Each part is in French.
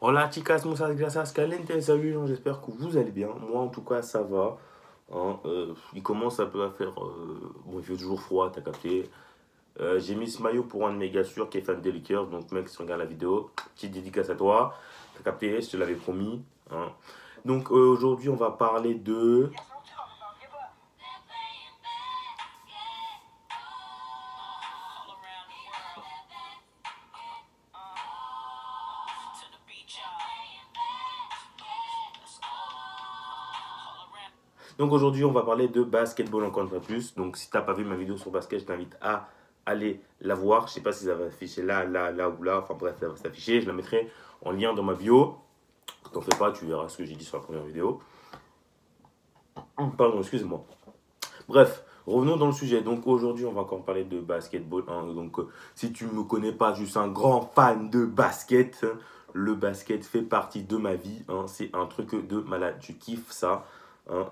Hola chicas, muchas gracias, caliente, salut, j'espère que vous allez bien. Moi en tout cas ça va. Hein, il commence un peu à faire... bon, il fait toujours froid, t'as capté. J'ai mis ce maillot pour un de mes gars sûrs qui est fan des liqueurs. Donc mec, si tu regardes la vidéo, petite dédicace à toi. T'as capté, je te l'avais promis. Hein. Donc aujourd'hui on va parler de... Donc aujourd'hui, on va parler de basketball encore une fois plus. Donc si t'as pas vu ma vidéo sur basket, je t'invite à aller la voir. Je sais pas si ça va s'afficher là, là, là ou là. Enfin bref, ça va s'afficher. Je la mettrai en lien dans ma bio. T'en fais pas, tu verras ce que j'ai dit sur la première vidéo. Pardon, excuse-moi. Bref, revenons dans le sujet. Donc aujourd'hui, on va encore parler de basketball. Hein. Donc si tu ne me connais pas, je suis un grand fan de basket. Le basket fait partie de ma vie. Hein. C'est un truc de malade. Je kiffe ça. Hein.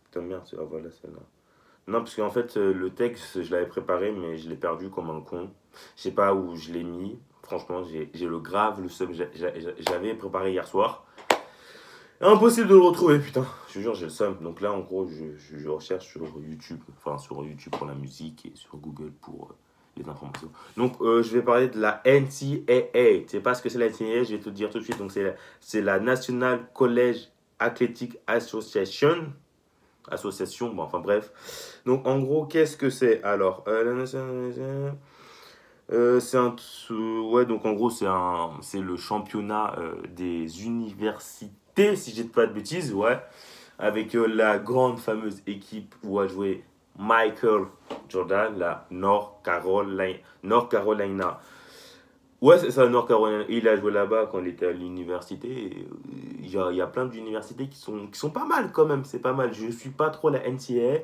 Putain, merde, ah, voilà celle-là. Non, parce qu'en fait, le texte, je l'avais préparé, mais je l'ai perdu comme un con. Je sais pas où je l'ai mis. Franchement, j'ai le grave, le seum. J'avais préparé hier soir. Impossible de le retrouver, putain. Je te jure, j'ai le seum. Donc là, en gros, je recherche sur YouTube. Enfin, sur YouTube pour la musique et sur Google pour les informations. Donc, je vais parler de la NCAA. Tu sais pas ce que c'est la NCAA, je vais te le dire tout de suite. Donc, c'est la National College Athletic Association. Association, bon, enfin bref. Donc, en gros, qu'est-ce que c'est alors la National... c'est un... Ouais, donc en gros, c'est le championnat des universités, si j'ai pas de bêtises, ouais. Avec la grande fameuse équipe où a joué Michael Jordan, la North Carolina. North Carolina. Ouais, c'est ça, North Carolina. Il a joué là-bas quand il était à l'université. Il y a plein d'universités qui sont pas mal quand même, c'est pas mal. Je suis pas trop la NCAA,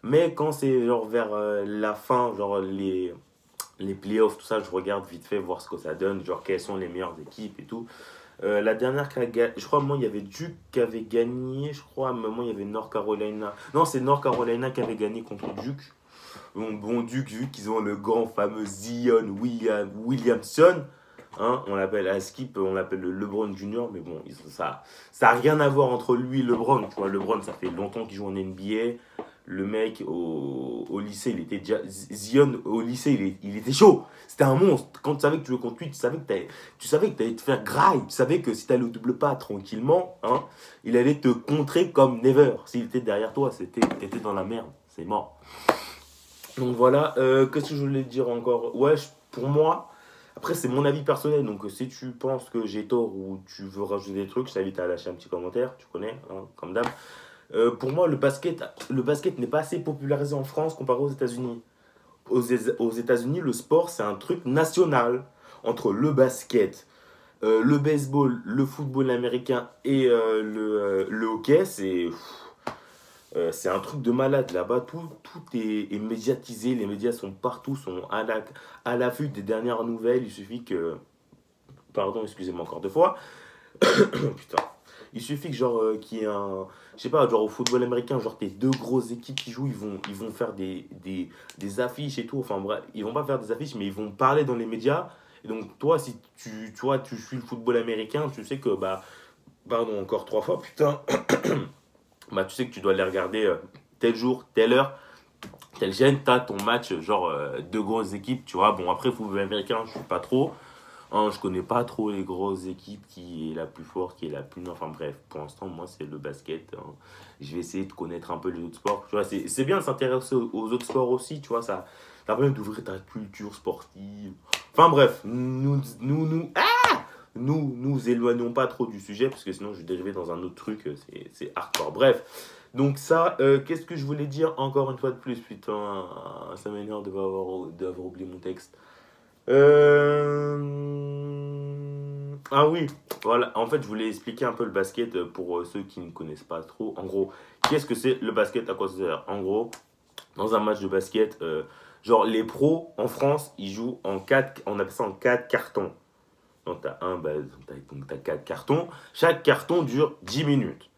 mais quand c'est genre vers la fin, genre les playoffs, tout ça, je regarde vite fait voir ce que ça donne, genre quelles sont les meilleures équipes et tout. La dernière qui a gagné, je crois, moi, il y avait Duke qui avait gagné, je crois, à un moment, il y avait North Carolina. Non, c'est North Carolina qui avait gagné contre Duke. Bon, Duke, vu qu'ils ont le grand fameux Zion Williamson, hein, on l'appelle à Skip, on l'appelle le LeBron Junior, mais bon, ça a rien à voir entre lui et LeBron. Tu vois, LeBron, ça fait longtemps qu'il joue en NBA. Le mec au lycée, il était déjà. Zion au lycée, il était chaud. C'était un monstre. Quand tu savais que tu jouais contre lui, tu savais que t'allais te faire graille. Tu savais que si t'allais au double pas tranquillement, hein, il allait te contrer comme never. S'il était derrière toi, t'étais dans la merde. C'est mort. Donc voilà, qu'est-ce que je voulais dire encore? Ouais, pour moi, après c'est mon avis personnel, donc si tu penses que j'ai tort ou tu veux rajouter des trucs, je t'invite à lâcher un petit commentaire, tu connais, hein, comme d'hab. Pour moi, le basket n'est pas assez popularisé en France comparé aux États-Unis. Aux États-Unis, le sport, c'est un truc national. Entre le basket, le baseball, le football américain et le hockey, c'est un truc de malade là-bas. Tout est médiatisé. Les médias sont partout, sont à l'affût des dernières nouvelles. Il suffit que. Pardon, excusez-moi encore deux fois. Putain. Il suffit que, genre, qu'il y ait un. Je sais pas, genre au football américain, genre, tes deux grosses équipes qui jouent, ils vont faire des affiches et tout. Enfin, bref, ils vont pas faire des affiches, mais ils vont parler dans les médias. Et donc, toi, si tu vois, tu suis le football américain, tu sais que, bah. Pardon, encore trois fois, putain. Bah, tu sais que tu dois les regarder tel jour, telle heure, telle chaîne, t'as ton match, genre deux grosses équipes, tu vois. Bon, après, football américain, je suis pas trop. Hein, je connais pas trop les grosses équipes, qui est la plus forte, qui est la plus. Enfin bref, pour l'instant, moi, c'est le basket. Hein. Je vais essayer de connaître un peu les autres sports. Tu vois, c'est bien de s'intéresser aux autres sports aussi, tu vois. Ça permet d'ouvrir ta culture sportive. Enfin bref, nous éloignons pas trop du sujet, parce que sinon, je vais dériver dans un autre truc. C'est hardcore. Bref. Donc ça, qu'est-ce que je voulais dire encore une fois de plus, putain, ça m'énerve d'avoir oublié mon texte. Ah oui, voilà. En fait, je voulais expliquer un peu le basket pour ceux qui ne connaissent pas trop. En gros, qu'est-ce que c'est le basket? À quoi ça sert? En gros, dans un match de basket, genre les pros en France, ils jouent en 4, on appelle ça en 4 cartons. Donc, t'as 4 cartons. Chaque carton dure 10 minutes.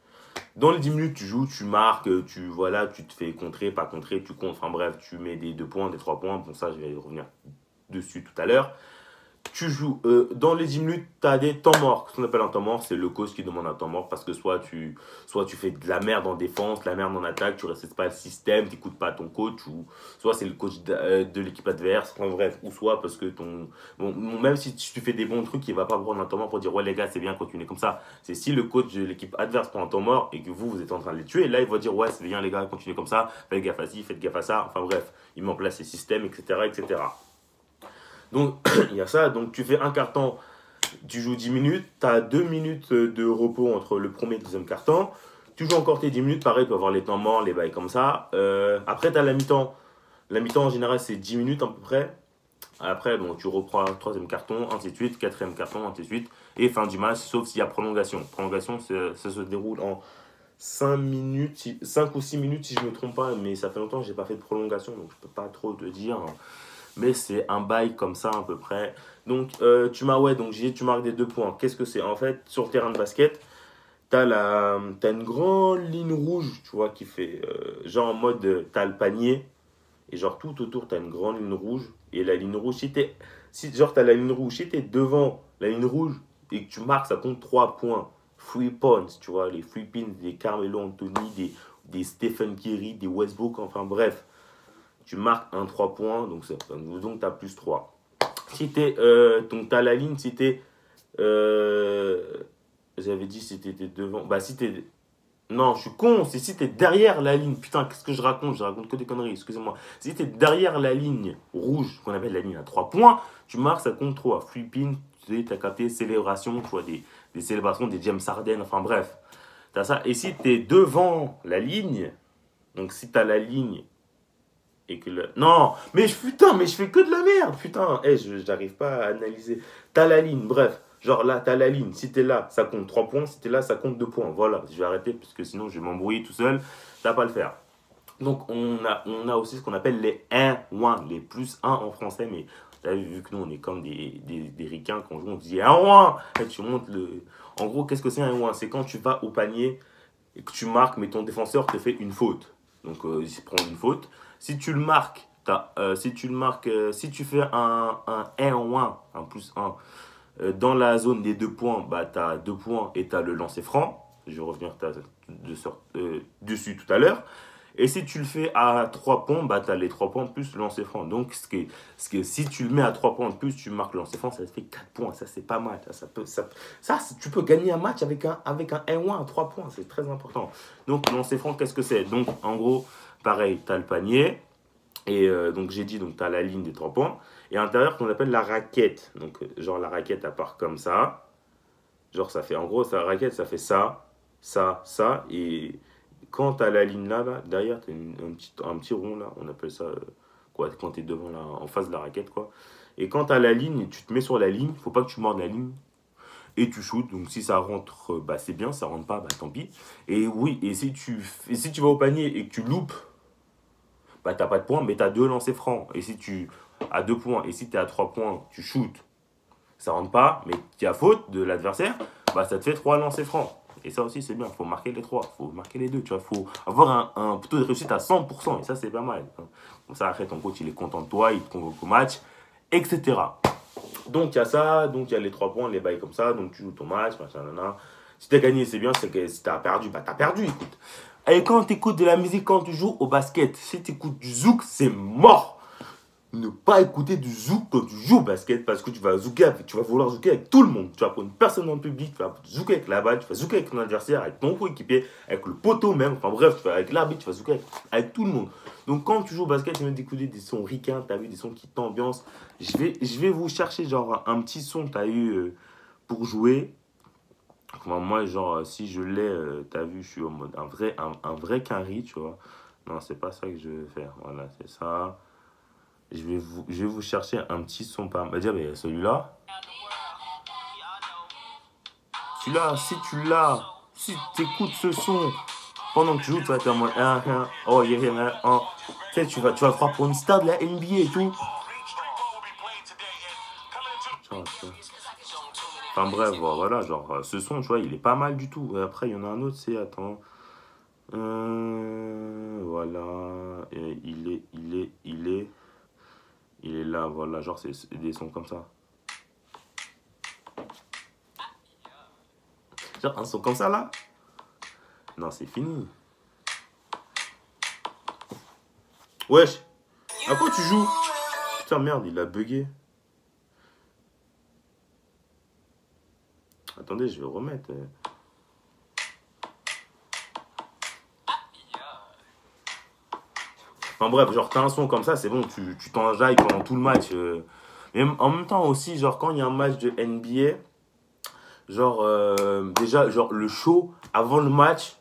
Dans les 10 minutes, tu joues, tu marques, voilà, tu te fais contrer, pas contrer, tu comptes. Enfin bref, tu mets des 2 points, des 3 points. Bon, ça, je vais revenir dessus tout à l'heure. tu joues dans les 10 minutes, tu as des temps morts. Ce qu'on appelle un temps mort, c'est le coach qui demande un temps mort parce que soit tu fais de la merde en défense, de la merde en attaque, tu ne respectes pas le système, tu n'écoutes pas ton coach, ou soit c'est le coach de l'équipe adverse, enfin bref, ou soit parce que même si tu fais des bons trucs, il ne va pas prendre un temps mort pour dire ouais les gars, c'est bien, continuez comme ça. C'est si le coach de l'équipe adverse prend un temps mort et que vous êtes en train de les tuer, là il va dire ouais, c'est bien les gars, continuez comme ça, faites gaffe à ci, faites gaffe à ça, enfin bref, il met en place ses systèmes, etc. etc. Donc, il y a ça. Donc, tu fais un carton, tu joues 10 minutes, tu as 2 minutes de repos entre le premier et le deuxième carton. Tu joues encore tes 10 minutes, pareil, tu peux avoir les temps morts, les bails comme ça. Après, tu as la mi-temps. La mi-temps, en général, c'est 10 minutes à peu près. Après, bon, tu reprends un troisième carton, ainsi de suite, quatrième carton, ainsi de suite. Et fin du match, sauf s'il y a prolongation. Prolongation, ça se déroule en 5 minutes, 5 ou 6 minutes si je ne me trompe pas, mais ça fait longtemps que je n'ai pas fait de prolongation, donc je ne peux pas trop te dire. Mais c'est un bail comme ça à peu près. Donc, tu marques des 2 points. Qu'est-ce que c'est? En fait, sur le terrain de basket, t'as une grande ligne rouge, tu vois, qui fait genre en mode, t'as le panier, et genre tout autour, t'as une grande ligne rouge. Et la ligne rouge, genre t'as la ligne rouge, si t'es devant la ligne rouge et que tu marques, ça compte 3 points. 3 points, tu vois, les free pins, des Carmelo Anthony, des Stephen Curry, des Westbrook, enfin bref. Tu marques un 3 points, donc tu as plus 3. Si donc tu as la ligne, si t'es, euh, j'avais dit si t'étais devant, bah si t'es, non, je suis con, c'est si t'es derrière la ligne, putain, qu'est-ce que je raconte? Je raconte que des conneries, excusez-moi. Si t'es derrière la ligne rouge, qu'on appelle la ligne à 3 points, tu marques, ça compte 3. Free pin, tu sais, t'as capté, célébration, tu vois, des célébrations, des James Harden, enfin bref. T'as ça, et si t'es devant la ligne, donc si t'as la ligne et que le... Non, putain, mais je fais que de la merde, putain. J'arrive pas à analyser. T'as la ligne, bref. Genre là, t'as la ligne. Si t'es là, ça compte 3 points. Si t'es là, ça compte 2 points. Voilà, je vais arrêter parce que sinon je vais m'embrouiller tout seul. Ça va pas le faire. Donc on a aussi ce qu'on appelle les 1 1 les plus un en français. Mais t'as vu que nous on est comme des ricains, quand on joue, on dit 1 1. Et tu montes le... En gros, qu'est-ce que c'est un 1? C'est quand tu vas au panier et que tu marques, mais ton défenseur te fait une faute. Donc, il se prend une faute. Si tu le marques, si tu fais un 1 en 1, un plus 1, dans la zone des 2 points, bah, tu as 2 points et tu as le lancer franc. Je vais revenir dessus tout à l'heure. Et si tu le fais à 3 points, bah, tu as les 3 points plus le lancer franc. Donc, si tu le mets à 3 points de plus, tu marques le lancer franc, ça te fait 4 points. Ça, c'est pas mal. Tu peux gagner un match avec un 1-1 à 3 points. C'est très important. Donc, lancer franc, qu'est-ce que c'est? Donc, en gros, pareil, tu as le panier. Et donc, j'ai dit, donc tu as la ligne des 3 points. Et à l'intérieur, qu'on appelle la raquette. Donc, genre, la raquette, elle part comme ça. Genre, ça fait, en gros, sa raquette, ça fait ça, ça, ça. Et quand tu as la ligne là, derrière, tu as un petit rond là. On appelle ça, quoi, quand tu es devant là, en face de la raquette, quoi. Et quand tu as la ligne, tu te mets sur la ligne. Faut pas que tu mordes la ligne. Et tu shootes. Donc, si ça rentre, bah, c'est bien. Ça rentre pas, bah, tant pis. Et oui, et si tu vas au panier et que tu loupes, bah, t'as pas de points, mais tu as 2 lancers francs. Et si tu as 2 points, et si tu es à 3 points, tu shootes, ça rentre pas, mais il y a faute de l'adversaire, bah ça te fait 3 lancers francs. Et ça aussi, c'est bien. Il faut marquer les 3, il faut marquer les 2. Tu vois, il faut avoir un taux de réussite à 100%. Et ça, c'est pas mal. Comme ça, après, ton coach, il est content de toi, il te convoque au match, etc. Donc, il y a ça. Donc, il y a les 3 points, les bails comme ça. Donc, tu joues ton match, machin, nanana. Si t'as gagné, c'est bien. Si t'as perdu, bah t'as perdu, écoute. Et quand tu écoutes de la musique, quand tu joues au basket, si tu écoutes du zouk, c'est mort. Ne pas écouter du zouk quand tu joues au basket parce que tu vas vouloir zouker avec tout le monde. Tu vas prendre une personne dans le public, tu vas zouker avec la balle, tu vas zouker avec ton adversaire, avec ton coéquipier, avec le poteau même. Enfin bref, avec l'arbitre, tu vas zouker avec tout le monde. Donc quand tu joues au basket, tu vas d'écouter des sons ricains, tu as vu des sons qui t'ambiancent. Je vais vous chercher genre un petit son, tu as eu pour jouer. Enfin, moi, genre, si je l'ai, t'as vu, je suis en mode un vrai carry, tu vois. Non, c'est pas ça que je vais faire. Voilà, c'est ça. Je vais vous chercher un petit son par. Bah, dire, mais celui-là. Celui-là, si tu écoutes ce son pendant que tu joues, tu vas être en mode. Oh, yeah, oh. Tu sais, tu vas croire pour une star de la NBA et tout. Enfin, bref, voilà, genre, ce son, tu vois, il est pas mal du tout. Après, il y en a un autre, c'est. Attends. Voilà. Et il est là, voilà. Genre, c'est des sons comme ça. Genre un son comme ça là. Non, c'est fini. Wesh, à quoi tu joues? Putain, merde, il a bugué. Attendez, je vais remettre. Enfin bref, genre t'as un son comme ça, c'est bon, tu t'enjailles pendant tout le match. Mais en même temps aussi, genre quand il y a un match de NBA, genre déjà, genre le show avant le match,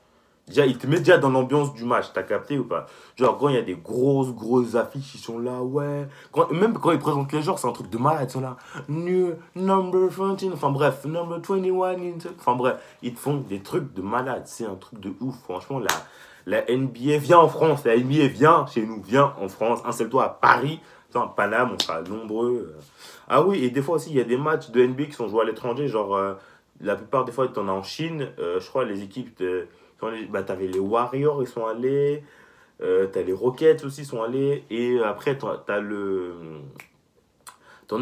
déjà il te met déjà dans l'ambiance du match, t'as capté ou pas? Genre quand il y a des grosses affiches qui sont là, ouais. Même quand ils présentent les joueurs, c'est un truc de malade, ils sont là. New number 14, enfin bref, number 21, enfin bref, ils te font des trucs de malade, c'est un truc de ouf, franchement là. La NBA vient en France, la NBA vient chez nous, vient en France, installe-toi à Paris, à Paname, on sera nombreux. Ah oui, et des fois aussi, il y a des matchs de NBA qui sont joués à l'étranger, genre la plupart des fois, tu en as en Chine, je crois, les équipes, bah, t'avais les Warriors, ils sont allés, t'as les Rockets aussi, ils sont allés, et après, t'en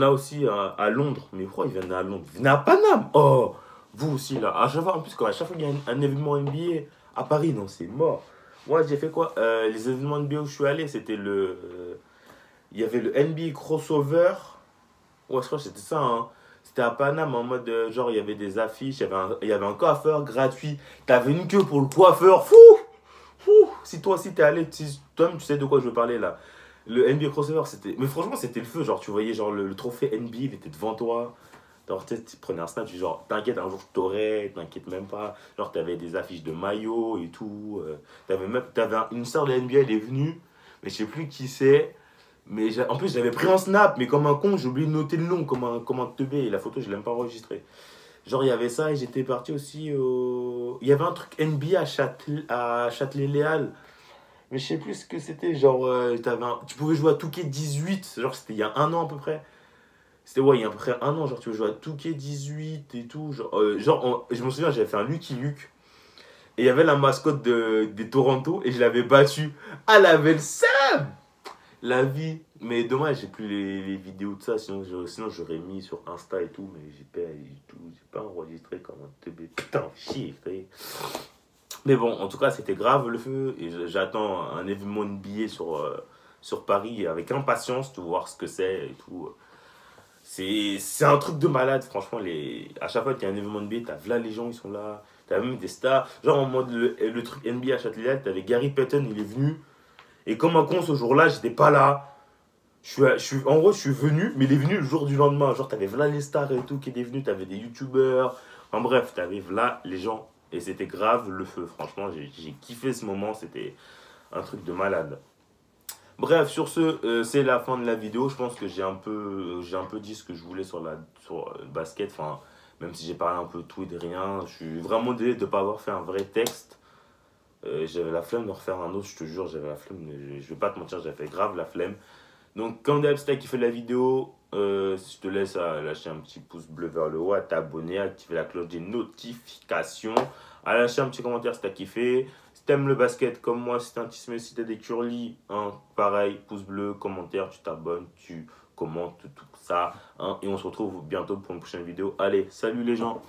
as aussi à Londres, mais pourquoi ils viennent à Londres? Ils viennent à Paname, oh, vous aussi là, à chaque fois, en plus, à chaque fois qu'il y a un événement NBA à Paris, non, c'est mort. Moi, j'ai fait quoi? Les événements NBA où je suis allé, c'était il y avait le NBA Crossover. Ouais, je crois que c'était ça, hein. C'était à Paname en mode, genre, il y avait des affiches, il y avait un coiffeur gratuit. T'avais une queue pour le coiffeur. Fou! Fou! Si toi aussi t'es allé, toi-même, tu sais de quoi je veux parler là. Le NBA Crossover, c'était. Mais franchement, c'était le feu. Genre, tu voyais, genre, le trophée NBA, il était devant toi. Genre, tu prenais un snap, tu dis, genre, t'inquiète, un jour je t'aurai, t'inquiète même pas. Genre, t'avais des affiches de maillots et tout. T'avais une sœur de NBA, elle est venue, mais je sais plus qui c'est. Mais en plus, j'avais pris un snap, mais comme un con, j'ai oublié de noter le nom, comme un teubé. Et la photo, je l'ai même pas enregistrée. Genre, il y avait ça, et j'étais parti aussi au. Il y avait un truc NBA à Châtelet-Léal. Mais je sais plus ce que c'était. Genre, tu pouvais jouer à Touquet 18. Genre, c'était il y a un an à peu près. C'était, ouais, il y a à peu près un an. Genre, tu pouvais jouer à Touquet 18 et tout. Je me souviens, j'avais fait un Lucky Luke. Et il y avait la mascotte des Toronto, et je l'avais battue. Ah, elle avait le seum! La vie. Mais dommage, j'ai plus les vidéos de ça, sinon j'aurais mis sur Insta et tout, mais j'ai pas enregistré comme un teubé. Putain, chier, frère. Mais bon, en tout cas, c'était grave le feu, et j'attends un événement de billets sur Paris avec impatience de voir ce que c'est et tout. C'est un truc de malade, franchement. À chaque fois qu'il y a un événement de billets, t'as là les gens, ils sont là, t'as même des stars. Genre en mode le truc NBA à Châtelet, t'avais Gary Payton, il est venu. Et comme un con, ce jour-là, j'étais pas là. En gros, je suis venu, mais il est venu le jour du lendemain. Genre, t'avais Vla les stars et tout qui étaient venus, t'avais des youtubeurs. Enfin bref, t'avais Vla les gens. Et c'était grave le feu. Franchement, j'ai kiffé ce moment. C'était un truc de malade. Bref, sur ce, c'est la fin de la vidéo. Je pense que j'ai un peu dit ce que je voulais sur le basket. Enfin, même si j'ai parlé un peu de tout et de rien. Je suis vraiment désolé de ne pas avoir fait un vrai texte. J'avais la flemme de refaire un autre, je te jure, j'avais la flemme. Je vais pas te mentir, j'avais grave la flemme. Donc, comme d'hab, si t'as kiffé la vidéo, je te laisse à lâcher un petit pouce bleu vers le haut, à t'abonner, à activer la cloche des notifications, à lâcher un petit commentaire si t'as kiffé. Si t'aimes le basket comme moi, si t'es un petit si t'as des curly, hein, pareil, pouce bleu, commentaire, tu t'abonnes, tu commentes tout ça. Hein, et on se retrouve bientôt pour une prochaine vidéo. Allez, salut les gens!